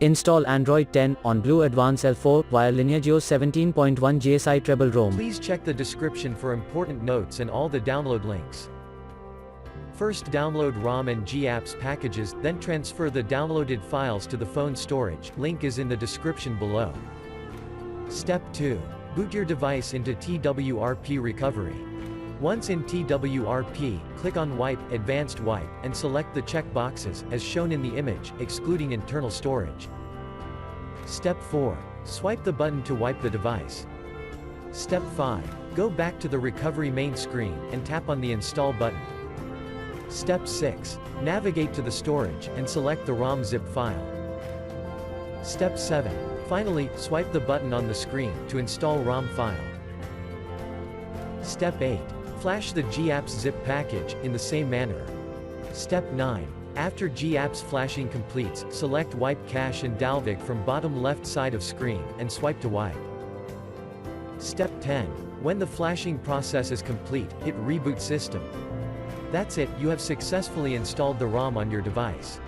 Install Android 10 on BLU Advanced L4 via LineageOS 17.1 GSI Treble ROM. Please check the description for important notes and all the download links. First download ROM and GApps packages, then transfer the downloaded files to the phone storage. Link is in the description below. Step 2. Boot your device into TWRP recovery. Once in TWRP, click on Wipe, Advanced Wipe, and select the check boxes, as shown in the image, excluding internal storage. Step 4. Swipe the button to wipe the device. Step 5. Go back to the recovery main screen, and tap on the Install button. Step 6. Navigate to the storage, and select the ROM zip file. Step 7. Finally, swipe the button on the screen, to install ROM file. Step 8. Flash the GApps zip package, in the same manner. Step 9. After GApps flashing completes, select Wipe Cache and Dalvik from bottom left side of screen, and swipe to wipe. Step 10. When the flashing process is complete, hit Reboot System. That's it, you have successfully installed the ROM on your device.